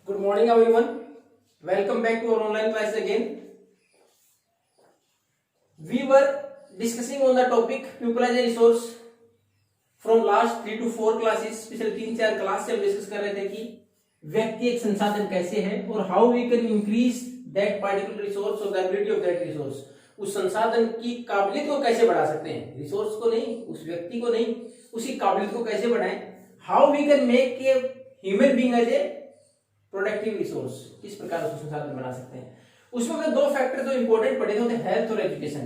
Good morning, everyone. Welcome back to our online class again. We were discussing on the topic people as a resource from last 3 to 4 classes. पिछले 3-4 class से हम discuss कर रहे थे कि व्यक्ति एक संसाधन कैसे है और how we can increase that particular resource or the ability of that resource. उस संसाधन की काबिलियत को कैसे बढ़ा सकते हैं, रिसोर्स को नहीं, उस व्यक्ति को नहीं, उसकी काबिलियत को कैसे बढ़ाएं. How we can make a human being as a productive resource, किस प्रकार उसको संसाधन बना सकते हैं. उसमें हमने दो फैक्टर जो इंपॉर्टेंट पढ़े थे, होते हेल्थ और एजुकेशन.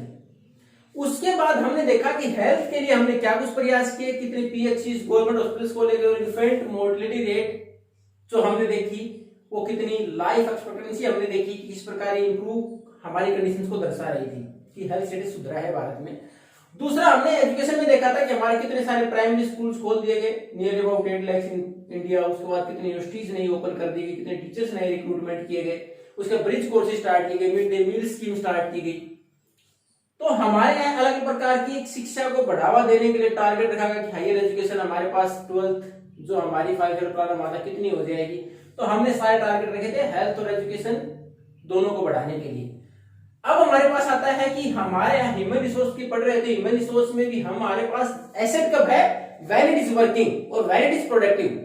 उसके बाद हमने देखा कि हेल्थ के लिए हमने क्या कुछ प्रयास किए, कितने पीएचसी गवर्नमेंट हॉस्पिटल्स को लेकर इन्फेंट मोर्टेलिटी रेट जो हमने देखी, वो कितनी लाइफ एक्सपेक्टेंसी हमने देखी कि किस प्रकार इंप्रूव हमारी कंडीशंस को दर्शा रही थी कि हेल्थ स्टेटस सुधरा है भारत में. दूसरा हमने एजुकेशन में देखा था कि हमारे कितने सारे प्राइमरी स्कूल्स खोल दिए गए, near about 8 lakh in India. उसके बाद कितनी यूनिवर्सिटीज नई ओपन कर दी गई, कितने टीचर्स नए रिक्रूटमेंट किए गए, उसके ब्रिज कोर्सेज स्टार्ट किए गए, mid day meal scheme start की गई. तो हमारे यहाँ अलग प्रकार की शिक्षा को बढ़ावा देने के लिए टारगेट रखा गया कि हायर एजुकेशन हमारे पास 12th जो हमारी 5 ईयर प्लान हमारा कितनी हो जाएगी. तो हमने सारे टारगेट रखे थे हेल्थ और एजुकेशन दोनों को बढ़ाने के लिए. अब हमारे पास आता है कि हमारे यहाँ ह्यूमन रिसोर्स की पढ़ रहे थे, ह्यूमन रिसोर्स में भी हमारे पास एसेट कब है, व्हेन इट इज वर्किंग और व्हेन इट इज प्रोडक्टिव.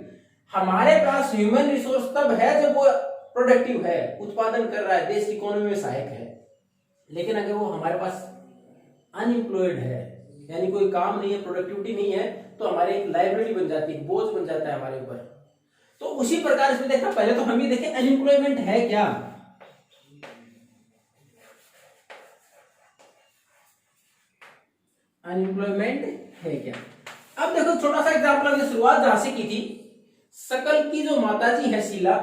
हमारे पास ह्यूमन रिसोर्स तब है जब वो प्रोडक्टिव है, उत्पादन कर रहा है, देश की इकोनॉमी में सहायक है. लेकिन अगर वो हमारे पास अनएम्प्लॉयड है, यानी कोई काम नहीं है, प्रोडक्टिविटी नहीं है, तो हमारे एक लाइबिलिटी बन जाती है, बोझ बन जाता है हमारे ऊपर. तो उसी प्रकार इसमें देखना, पहले तो हम ये देखें अनएम्प्लॉयमेंट है क्या. अनएम्प्लॉयमेंट है क्या. अब देखो छोटा सा एग्जांपल हमने शुरुआत जहां से की थी. शकल की जो माताजी है शीला,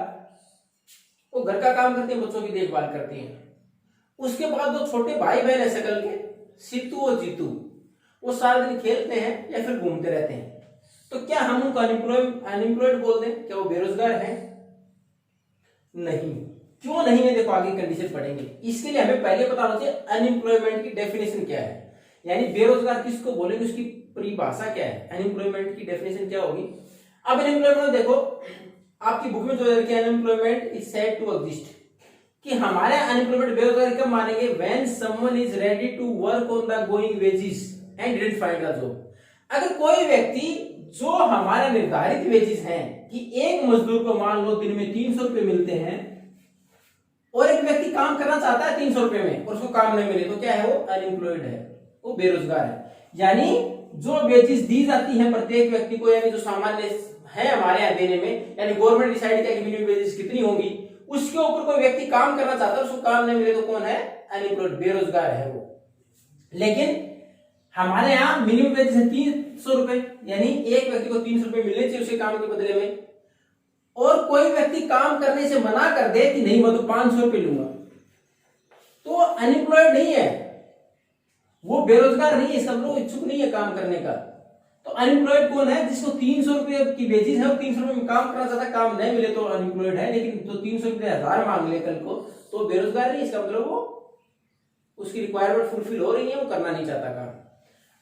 वो घर का काम करती है, बच्चों की देखभाल करती है. उसके बाद जो छोटे भाई बहन है शकल के, सीतू और जीतू, वो सारा दिन खेलते हैं या फिर घूमते रहते हैं. तो क्या हम उनको अनएम्प्लॉयड बोल दें, क्या वो बेरोजगार है? नहीं. क्यों नहीं है, देखो आगे कंडीशन पढ़ेंगे. इसके लिए हमें पहले पता होना चाहिए अनएम्प्लॉयमेंट की डेफिनेशन क्या है, यानी बेरोजगार किसको बोलेंगे, उसकी परिभाषा क्या है, अनएम्प्लॉयमेंट की डेफिनेशन क्या होगी. अब अनएम्प्लॉयमेंट देखो आपकी बुक में जो है कि unemployment is said to exist, कि हमारे अनएम्प्लॉयमेंट बेरोजगारी कब मानेंगे, when someone is ready to work on the going wages and didn't find a job. अगर कोई व्यक्ति जो हमारे निर्धारित वेजेस हैं कि एक मजदूर को मान लो दिन में 300 रुपए मिलते हैं और एक व्यक्ति काम करना चाहता है 300 रुपए में और उसको काम नहीं मिले, तो क्या है, वो अनएम्प्लॉयड है, वो बेरोजगार है. यानी जो वेजेस दी जाती हैं प्रत्येक व्यक्ति को, यानी जो सामान्य है हमारे यहाँ देने में, यानी गवर्नमेंट डिसाइड किया कि मिनिमम वेजेस कितनी होगी, उसके ऊपर कोई व्यक्ति काम करना चाहता है, उसको काम नहीं मिले तो कौन है, अनएम्प्लॉयड, बेरोजगार है वो. लेकिन हमारे यहाँ मिनिमम वेजेस है 300 रुपए, यानी एक व्यक्ति को 300 रुपए मिलने चाहिए उसके काम के बदले में. और कोई व्यक्ति काम करने से मना कर दे कि नहीं मैं तो 500 रुपए लूंगा, तो अनएम्प्लॉयड नहीं है, वो बेरोजगार नहीं है, सब लोग इच्छुक नहीं है काम करने का. तो अनएम्प्लॉयड कौन है, जिसको 300 रुपए की वेजेस है और 300 रुपए में काम करना चाहता है, काम नहीं मिले तो अनएम्प्लॉयड है. लेकिन तो 300 रुपए 1000 मांग ले कल को, तो बेरोजगार नहीं, इसका मतलब वो उसकी रिक्वायरमेंट फुलफिल हो रही है, वो करना नहीं चाहता काम.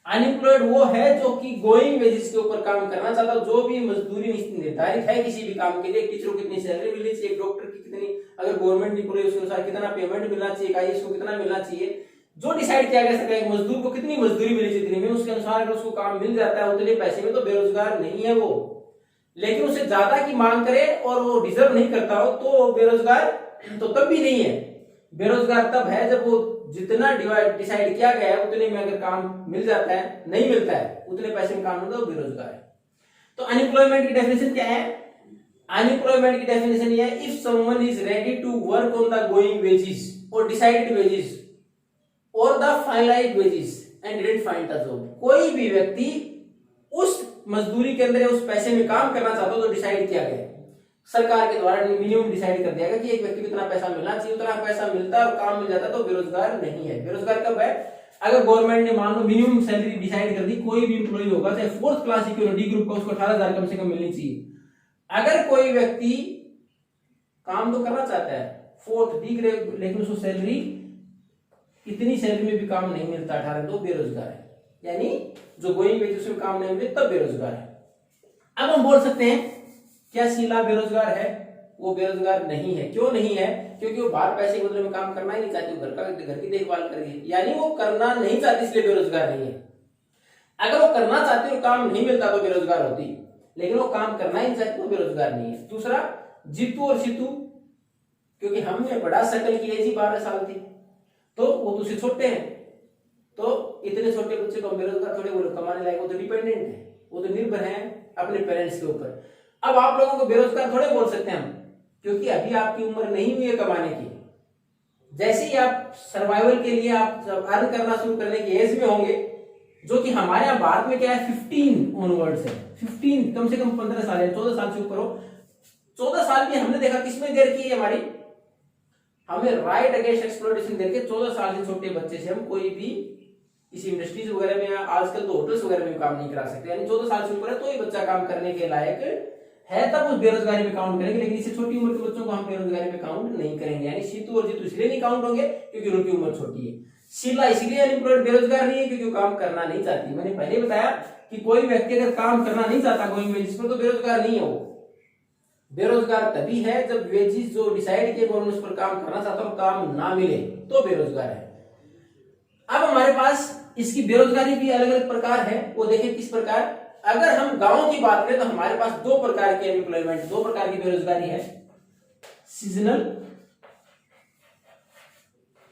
अनएम्प्लॉयड वो है जो कि गोइंग वेजेस के ऊपर काम करना चाहता है, जो भी मजदूरी निर्धारित है किसी भी काम के लिए, टीचर को कितनी सैलरी मिलनी चाहिए, एक डॉक्टर की कितनी, अगर गवर्नमेंट एम्प्लॉय उसके अनुसार कितना पेमेंट मिलना चाहिए, आईएएस को कितना मिलना चाहिए, जो डिसाइड किया गया सरकार, मजदूर को कितनी मजदूरी मिली जितनी में, उसके अनुसार अगर उसको काम मिल जाता है उतने पैसे में, तो बेरोजगार नहीं है वो. लेकिन उसे ज्यादा की मांग करे और वो डिजर्व नहीं करता हो, तो बेरोजगार तो तब भी नहीं है. बेरोजगार तब है जब वो जितना डिसाइड किया गया है उतने में अगर काम मिल जाता है, नहीं मिलता है उतने पैसे में काम होता है, वो बेरोजगार है. तो अनएम्प्लॉयमेंट की डेफिनेशन क्या है, अनएम्प्लॉयमेंट की डेफिनेशन ये है, if someone is ready to work on the going wages और डिसाइडेड वेजेस और the finite wages and didn't find the job. कोई भी व्यक्ति उस मजदूरी के अंदर उस पैसे में काम करना चाहता हो तो डिसाइड किया गया सरकार के द्वारा, मिनिमम डिसाइड कर दिया गया कि एक व्यक्ति को इतना पैसा मिलना चाहिए, उतना पैसा मिलता है और काम मिल जाता है, तो बेरोजगार नहीं है. बेरोजगार कब है, अगर गवर्नमेंट ने मान लो मिनिमम सैलरी डिसाइड कर दी, कोई भी एम्प्लॉय होगा चाहे 4th क्लास की डी ग्रुप का, उसको 18,000 कम से कम मिलनी चाहिए. अगर कोई व्यक्ति काम तो करना चाहता है 4th डी ग्रेड, लेकिन उसको सैलरी इतनी सैलरी में भी काम नहीं मिलता 18, तो बेरोजगार है. यानी जो गोइंग वेजेस में काम नहीं मिले तब बेरोजगार है. अब हम बोल सकते हैं क्या शीला बेरोजगार है? वो बेरोजगार नहीं है। क्यों नहीं है? क्योंकि वो बाहर पैसे के बदले में काम करना ही नहीं चाहती, वो घर की देखभाल करेगी, यानी वो करना नहीं चाहती इसलिए बेरोजगार नहीं है। अगर वो करना चाहती और काम नहीं मिलता तो बेरोजगार होती, लेकिन वो काम करना ही नहीं चाहती तो बेरोजगार नहीं है। दूसरा, जीतू और सीतू, क्योंकि हमने बड़ा सकल की एज ही 12 साल थी, तो वो तुझसे छोटे हैं, तो इतने छोटे बच्चे को बेरोजगार थोड़े बोलो, कमाने लायक, वो तो डिपेंडेंट है, वो तो निर्भर है अपने पेरेंट्स के ऊपर। अब आप लोगों को बेरोजगार थोड़े बोल सकते हैं हम, क्योंकि अभी आपकी उम्र नहीं हुई है कमाने की। जैसे ही आप सर्वाइवल के लिए आप अर्न करना शुरू करने की एज में होंगे, जो कि हमारे यहाँ भारत में क्या है 15 ऑनवर्ड्स है, 15 कम से कम 15 साल है, 14 साल से ऊपर हो। 14 साल की हमने देखा किसमें देर की है हमारी, हमें राइट अगेंस्ट एक्सप्लॉइटेशन देके 14 साल से छोटे बच्चे से हम कोई भी किसी इंडस्ट्रीज वगैरह में, आजकल तो होटल्स वगैरह में काम नहीं करा सकते, यानी 14 साल से ऊपर है तो ही बच्चा काम करने के लायक है, तब उस बेरोजगारी में काउंट करेंगे। लेकिन इससे छोटी उम्र के बच्चों को हम बेरोजगारी में काउंट नहीं करेंगे। यानी सीतू और जीतू इसलिए नहीं काउंट होंगे क्योंकि उनकी उम्र छोटी है। शीला इसलिए अनएम्प्लॉयड बेरोजगार नहीं है क्योंकि वो काम करना नहीं चाहती। मैंने पहले बताया कि कोई व्यक्ति अगर काम करना नहीं चाहता गोइंग वेजेस पर, तो बेरोजगार नहीं है। वो बेरोजगार तभी है जब वेजेस जो डिसाइड किए गवर्नमेंट पर काम करना चाहता है काम ना मिले, तो बेरोजगार है। अब हमारे पास इसकी बेरोजगारी भी अलग अलग प्रकार है, वो देखें किस प्रकार। अगर हम गांव की बात करें तो हमारे पास दो प्रकार की एम्प्लॉयमेंट, दो प्रकार की बेरोजगारी है, सीजनल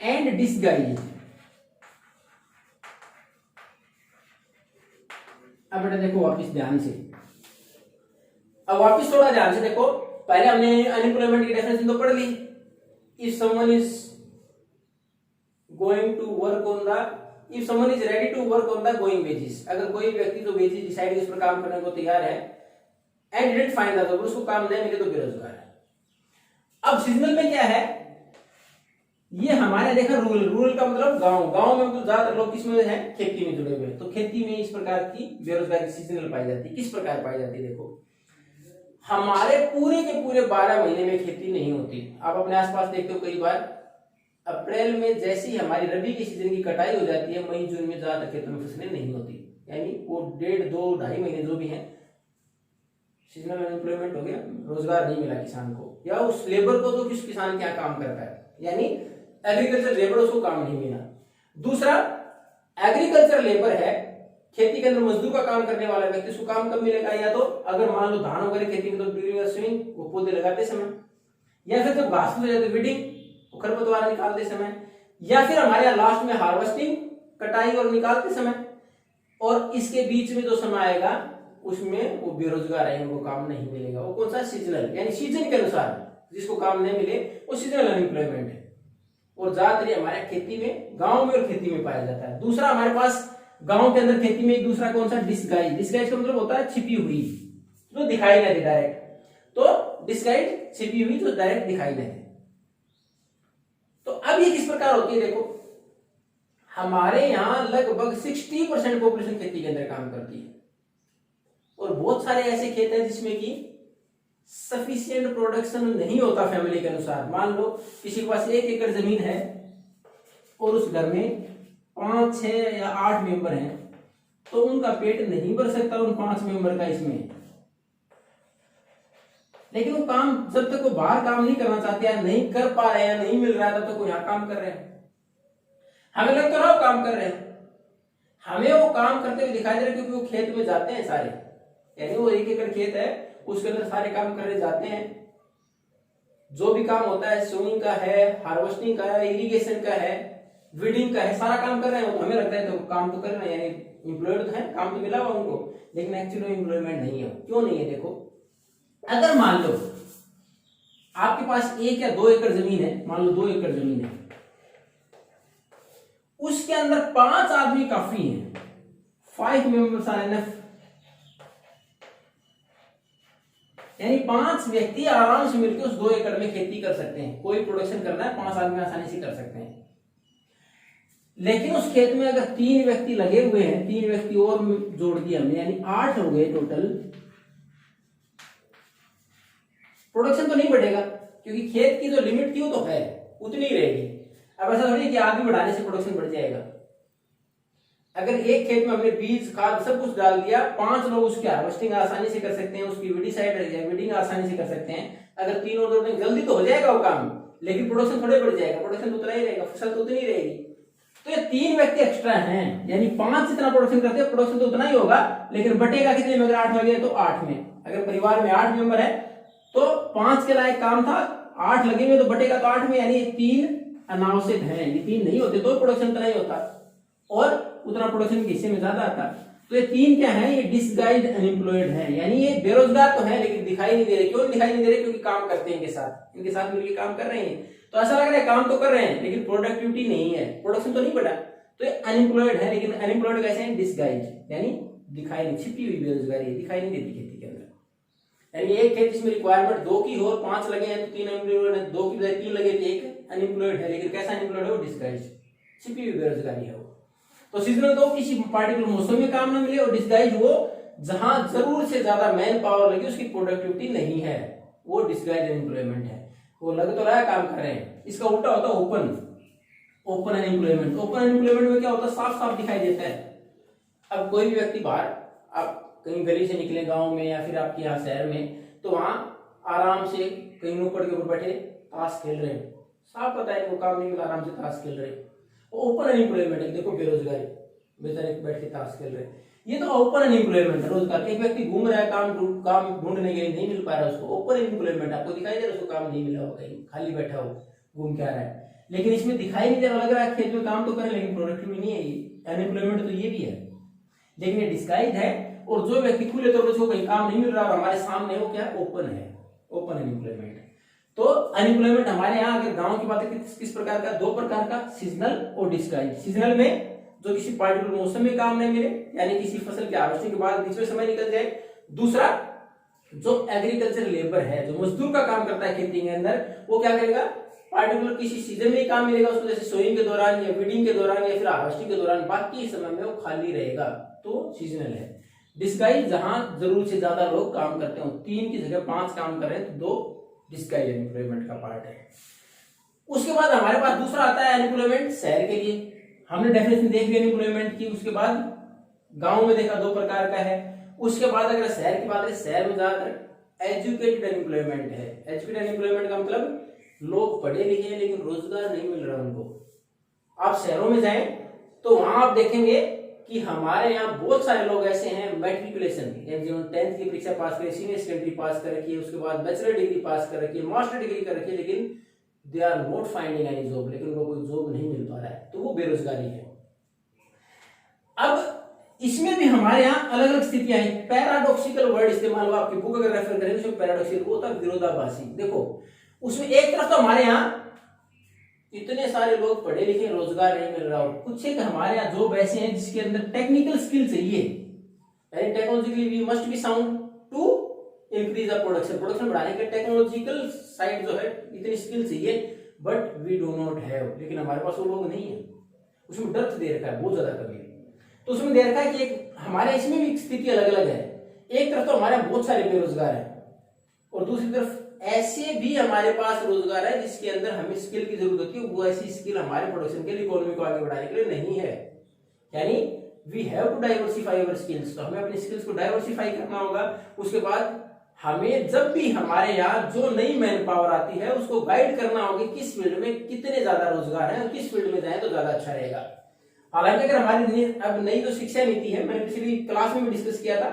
एंड डिसगाइज। अब बेटा देखो वापिस ध्यान से, अब वापिस थोड़ा ध्यान से देखो। पहले हमने अनएम्प्लॉयमेंट की डेफिनेशन तो पढ़ ली, if someone is going to work on the, if someone is ready to work on the going wages, अगर कोई व्यक्ति जो वेजेस डिसाइड उस पर काम करने को तैयार है, and didn't find the job, उसको काम नहीं मिले तो बेरोजगार है। अब सीजनल में क्या है, ये हमारे देखा रूरल का मतलब गांव में मतलब ज्यादातर लोग किसमें है, खेती में जुड़े हुए हैं, तो खेती में इस प्रकार की बेरोजगारी सीजनल पाई जाती है। किस प्रकार पाई जाती है, देखो हमारे पूरे के पूरे 12 महीने में खेती नहीं होती। आप अपने आसपास देखते हो कई बार अप्रैल में जैसे ही हमारी रबी की सीजन की कटाई हो जाती है, मई जून में ज्यादातर खेतों में फसलें नहीं होती, यानी वो 1.5, 2, 2.5 महीने जो भी है सीजनल अनएम्प्लॉयमेंट हो गया, रोजगार नहीं मिला किसान को, या उस लेबर को जो किस किसान के यहाँ काम करता है, यानी एग्रीकल्चर लेबर, उसको काम नहीं मिला। दूसरा, एग्रीकल्चर लेबर है, खेती के अंदर मजदूर का काम करने वाला व्यक्ति, उसको काम कब मिलेगा, या तो अगर मान लो धान वगैरह खेती में तो ड्यूरिंग स्विंग, वो पौधे लगाते समय, या फिर जब घास हो जाती विडिंग, खरपतवार निकालते समय, या फिर हमारे यहाँ लास्ट में हार्वेस्टिंग, कटाई और निकालते समय, और इसके बीच में जो समय आएगा उसमें वो बेरोजगार है, उनको काम नहीं मिलेगा। वो कौन सा, सीजनल, यानी सीजन के अनुसार जिसको काम नहीं मिले वो सीजनल अनएम्प्लॉयमेंट है, और ज्यादातर हमारे खेती में, गांव में और खेती में पाया जाता है। दूसरा हमारे पास गांव के अंदर खेती में दूसरा कौन सा, डिस्गाइज। डिस्गाइज का मतलब होता है छिपी हुई, जो दिखाई ना दे डायरेक्ट, तो डिस्गाइज छिपी हुई जो डायरेक्ट दिखाई ना दे। तो अब ये किस प्रकार होती है, देखो हमारे यहाँ लगभग 60% पॉपुलेशन खेती के अंदर काम करती है, और बहुत सारे ऐसे खेत हैं जिसमें कि सफिशिएंट प्रोडक्शन नहीं होता फैमिली के अनुसार। मान लो किसी के पास 1 एकड़ जमीन है और उस घर में 5, 6 या 8 मेंबर हैं, तो उनका पेट नहीं भर सकता उन 5 मेंबर का इसमें। लेकिन वो काम, जब तक वो बाहर काम नहीं करना चाहते या नहीं कर पा रहे हैं, नहीं मिल रहा है, तब तक वो यहाँ काम कर रहे हैं। हमें लग तो रहा काम कर रहे हैं, हमें वो काम करते हुए दिखाई दे रहे क्योंकि वो खेत में जाते हैं सारे, यानी वो 1 एकड़ खेत है उसके अंदर सारे काम करने जाते हैं। जो भी काम होता है, सोइंग का है, हार्वेस्टिंग का है, इरिगेशन का है, वीडिंग का है, सारा काम कर रहे हैं। हमें लगता है तो काम तो कर रहे हैं, यानी एम्प्लॉयड तो है, काम तो मिला हुआ उनको, लेकिन एक्चुअली एम्प्लॉयमेंट नहीं है। क्यों नहीं है, देखो अगर मान लो आपके पास 1 या 2 एकड़ जमीन है, मान लो 2 एकड़ जमीन है, उसके अंदर 5 आदमी काफी हैं, 5 मेंबर्स आर एनफ, यानी 5 व्यक्ति आराम से मिलकर उस 2 एकड़ में खेती कर सकते हैं। कोई प्रोडक्शन करना है 5 आदमी आसानी से कर सकते हैं। लेकिन उस खेत में अगर 3 व्यक्ति लगे हुए हैं, 3 व्यक्ति और जोड़ दिए हमने, यानी 8 हो गए टोटल, प्रोडक्शन तो नहीं बढ़ेगा क्योंकि खेत की जो लिमिट थी वो तो है, उतनी ही रहेगी। अब ऐसा थोड़ी कि आदमी बढ़ाने से प्रोडक्शन बढ़ जाएगा। अगर एक खेत में हमने बीज, खाद सब कुछ डाल दिया, 5 लोग उसकी हार्वेस्टिंग आसानी से कर सकते हैं, उसकी विडिसाइड वीडिंग आसानी से कर सकते हैं, अगर 3 और 2 दिन जल्दी तो हो जाएगा वो काम, लेकिन प्रोडक्शन थोड़े बढ़ जाएगा, प्रोडक्शन तो उतना ही रहेगा, फसल तो उतनी ही रहेगी। तो ये 3 व्यक्ति एक्स्ट्रा हैं, यानी 5 जितना प्रोडक्शन करते हैं, प्रोडक्शन तो उतना ही होगा, लेकिन बटेगा कितने में? अगर 8 लगे तो 8 में। अगर परिवार में 8 मेंबर है तो 5 के लायक काम था, 8 लगे हुए तो बटेगा तो 8 में, यानी 3 अनावश्यक है, ये 3 नहीं होते तो प्रोडक्शन उतना ही होता और उतना प्रोडक्शन के हिस्से में ज्यादा आता। तो ये 3 क्या है? ये डिसगाइज्ड अनएम्प्लॉयड है, यानी ये बेरोजगार तो है लेकिन दिखाई नहीं दे रहे। क्यों दिखाई नहीं दे रहे? क्योंकि काम करते हैं इनके साथ मिलकर काम कर रहे हैं, तो ऐसा लग रहा है काम तो कर रहे हैं लेकिन प्रोडक्टिविटी नहीं है, प्रोडक्शन तो नहीं बढ़ा। तो ये अनएम्प्लॉयड है, लेकिन अनएम्प्लॉयड कैसे हैं? डिसगाइज्ड, यानी दिखाई नहीं, छिपी हुई बेरोजगारी, दिखाई नहीं देती खेती के अंदर। यानी एक खेत जिसमें रिक्वायरमेंट 2 की हो और 5 लगे हैं तो 3 अनएम्प्लॉयड है, 2 की बजाय 3 लगे तो 1 अनएम्प्लॉयड है, लेकिन कैसा अनएम्प्लॉयड है? वो डिसगाइज्ड, छिपी हुई बेरोजगारी है वो। तो सीजनल तो किसी पार्टिकुलर मौसम में काम न मिले, और डिसगाइज्ड वो जहां जरूर से ज्यादा मैन पावर लगी उसकी प्रोडक्टिविटी नहीं है, वो डिसगाइज्ड अनएम्प्लॉयमेंट है। वो लग तो रहा है काम कर रहे हैं। इसका उल्टा होता है ओपन अनएम्प्लॉयमेंट। ओपन अनएम्प्लॉयमेंट में क्या होता है? साफ साफ दिखाई देता है। अब कोई भी व्यक्ति बाहर, आप कहीं गली से निकले गांव में या फिर आपके यहाँ शहर में, तो वहां आराम से कहीं नुक्कड़ के ऊपर बैठे ताश खेल रहे हैं, साफ पता है वो काम नहीं मिला, आराम से ताश खेल रहे हैं, ओपन अनएम्प्लॉयमेंट है। देखो बेरोजगारी, बेचारे बैठ के ताश खेल रहे हैं, ये तो ओपन अनएम्प्लॉयमेंट है। रोजगार, एक व्यक्ति घूम रहा है काम ढूंढने के लिए, नहीं मिल पा रहा है उसको, ओपन अनएम्प्लॉयमेंट। आपको दिखाई दे रहा है उसको काम नहीं मिला हो, कहीं खाली बैठा हो, घूम के आ रहा है, लेकिन इसमें दिखाई नहीं दे रहा, लग रहा है खेत में काम तो करे लेकिन प्रोडक्टिविटी नहीं है। ये अनएम्प्लॉयमेंट तो ये भी है, लेकिन ये डिस्गाइज है। और जो व्यक्ति खुले तौर पर उसको कहीं काम नहीं मिल रहा और हमारे सामने, वो क्या? ओपन है, ओपन अनएम्प्लॉयमेंट। तो अनएम्प्लॉयमेंट हमारे यहाँ अगर गांव की बात है किस प्रकार का? 2 प्रकार का, सीजनल और डिस्गाइज। सीजनल में जो किसी पार्टिकुलर मौसम में काम नहीं मिले, यानी किसी फसल के हार्वेस्टिंग के बाद बीच में समय निकल जाए। दूसरा, जो एग्रीकल्चर लेबर है, जो मजदूर का काम करता है खेती के अंदर, वो क्या करेगा? पार्टिकुलर किसी सीजन में ही काम मिलेगा उसको, जैसे सोइंग के दौरान या वीडिंग के दौरान या फिर हार्वेस्टिंग के दौरान, बाकी समय में वो खाली रहेगा, तो सीजनल है। डिस्गाइज जहां जरूर से ज्यादा लोग काम करते हो, 3 की जगह 5 काम कर रहे हैं, तो 2 डिस्गाइज अनएम्प्लॉयमेंट का पार्ट है। उसके बाद हमारे पास दूसरा आता है अनएम्प्लॉयमेंट शहर के लिए। हमने डेफिनेशन देख ली अनएम्प्लॉयमेंट की, उसके बाद गांव में देखा 2 प्रकार का है। उसके बाद अगर शहर की बात है, शहर में ज्यादातर एजुकेटेड अनएम्प्लॉयमेंट है। एजुकेटेड अनएम्प्लॉयमेंट का मतलब लोग पढ़े लिखे हैं लेकिन रोजगार नहीं मिल रहा उनको। आप शहरों में जाएं तो वहां आप देखेंगे कि हमारे यहाँ बहुत सारे लोग ऐसे हैं, मैट्रिकुलेशन जिन्होंने 10th की परीक्षा पास करी, सीनियर सेकेंडरी पास कर रखी है, उसके बाद बैचलर डिग्री पास कर रखी है, मास्टर डिग्री कर रखी है, लेकिन they are not finding any job, लेकिन उनको कोई जॉब नहीं मिल पा रहा है, तो वो बेरोजगारी है। अब इसमें भी हमारे यहाँ अलग अलग स्थितियां हैं। पैराडॉक्सिकल वर्ड इस्तेमाल हुआ, आपकी बुक अगर रेफर करें उसमें पैराडॉक्सिकल होता है विरोधाभासी। देखो उसमें एक तरफ तो हमारे यहाँ इतने सारे लोग पढ़े लिखे, रोजगार नहीं मिल रहा, और कुछ एक हमारे यहाँ जॉब ऐसे हैं जिसके अंदर टेक्निकल स्किल चाहिए, यानी technologically we must be sound to increase the production बढ़ाने के टेक्नोलॉजिकल साइड जो है इतनी स्किल चाहिए, but we do not have, लेकिन हमारे पास वो लोग नहीं है। उसमें डेप्थ दे रखा है, बहुत ज्यादा कमी है। तो उसमें दे रखा है कि एक हमारे इसमें भी स्थिति अलग अलग है। एक तरफ तो हमारे बहुत सारे बेरोजगार हैं, और दूसरी तरफ ऐसे भी हमारे पास रोजगार है जिसके अंदर हमें स्किल की जरूरत होती है, वो ऐसी स्किल हमारे प्रोडक्शन के लिए, इकोनॉमी को आगे बढ़ाने के लिए नहीं है। यानी we have to diversify our skills, तो हमें अपनी स्किल्स को डाइवर्सिफाई करना होगा। उसके बाद हमें जब भी हमारे यहाँ जो नई मैन पावर आती है उसको गाइड करना होगा किस फील्ड में कितने ज्यादा रोजगार है और किस फील्ड में जाए तो ज्यादा अच्छा रहेगा। हालांकि अगर हमारी अब नई जो शिक्षा नीति है, मैंने पिछली क्लास में भी डिस्कस किया था,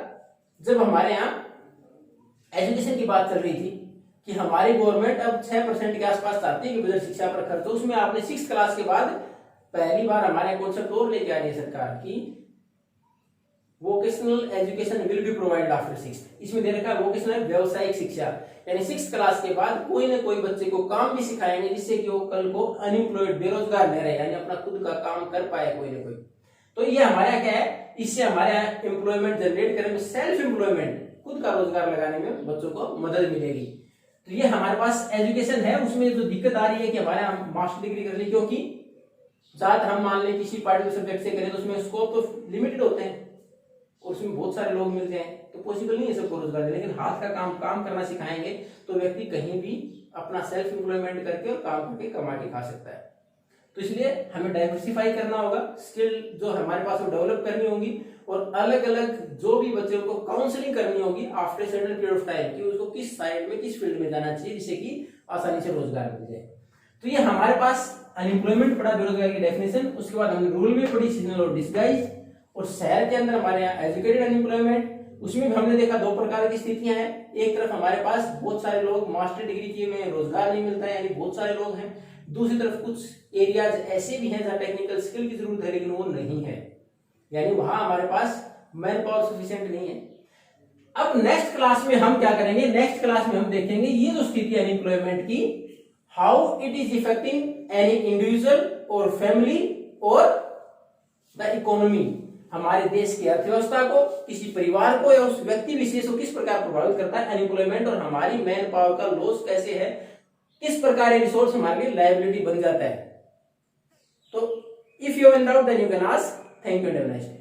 जब हमारे यहाँ एजुकेशन की बात चल रही थी कि हमारी गवर्नमेंट अब 6% के आसपास चाहती है कि बजट शिक्षा पर खर्च हो, उसमें आपने 6th क्लास के बाद पहली बार हमारे कॉन्सेप्ट और लेके आ रही है सरकार की vocational education will be provided after 6th। इसमें दे रखा है वोकेशनल व्यावसायिक शिक्षा, यानी 6th क्लास के बाद कोई ना कोई बच्चे को काम भी सिखाएंगे जिससे कि वो कल को अनएम्प्लॉयड बेरोजगार न रहे, यानी अपना खुद का काम कर पाए कोई ना कोई। तो ये हमारे यहाँ क्या है, इससे हमारे यहाँ एम्प्लॉयमेंट जनरेट करने में, सेल्फ एम्प्लॉयमेंट, खुद का रोजगार लगाने में बच्चों को मदद मिलेगी। तो ये हमारे पास एजुकेशन है। उसमें जो दिक्कत आ रही है कि हमारे यहाँ मास्टर डिग्री कर ली, क्योंकि ज्यादा हम मान लें किसी पार्टिकुलर सब्जेक्ट से करें तो उसमें स्कोप तो लिमिटेड होते हैं और उसमें बहुत सारे लोग मिल जाएं तो पॉसिबल नहीं है सबको रोजगार देने, लेकिन हाथ का काम करना सिखाएंगे तो व्यक्ति कहीं भी अपना सेल्फ एम्प्लॉयमेंट करके और काम करके कमा के खा सकता है। तो इसलिए हमें डाइवर्सिफाई करना होगा, स्किल जो हमारे पास वो डेवलप करनी होगी, और अलग अलग जो भी बच्चों को काउंसलिंग करनी होगी after certain period of time कि उसको किस साइड में किस फील्ड में जाना चाहिए जिससे कि आसानी से रोजगार मिल जाए। तो ये हमारे पास अनएम्प्लॉयमेंट पढ़ा, बेरोजगारी की डेफिनेशन, उसके बाद हमने रूरल में पढ़ी सीजनल और डिस्गाइज, और शहर के अंदर हमारे यहाँ एजुकेटेड अनएम्प्लॉयमेंट। उसमें भी हमने देखा दो प्रकार की स्थितियां हैं, एक तरफ हमारे पास बहुत सारे लोग मास्टर डिग्री किए में रोजगार नहीं मिलता है यानी बहुत सारे लोग हैं, दूसरी तरफ कुछ एरियाज ऐसे भी हैं जहाँ टेक्निकल स्किल की जरूरत है लेकिन वो नहीं है, यानी वहां हमारे पास मैन पावर सफिशिएंट नहीं है। अब नेक्स्ट क्लास में हम क्या करेंगे, नेक्स्ट क्लास में हम देखेंगे ये जो स्थिति है अनएम्प्लॉयमेंट की, how it is affecting any individual और फैमिली और द इकोनॉमी, हमारे देश की अर्थव्यवस्था को, किसी परिवार को या उस व्यक्ति विशेष को किस प्रकार प्रभावित करता है अनएम्प्लॉयमेंट, और हमारी मैन पावर का लॉस कैसे है, किस प्रकार रिसोर्स हमारे लिए लायबिलिटी बन जाता है। तो if you have any doubt then you can ask. Thank you and have a nice day.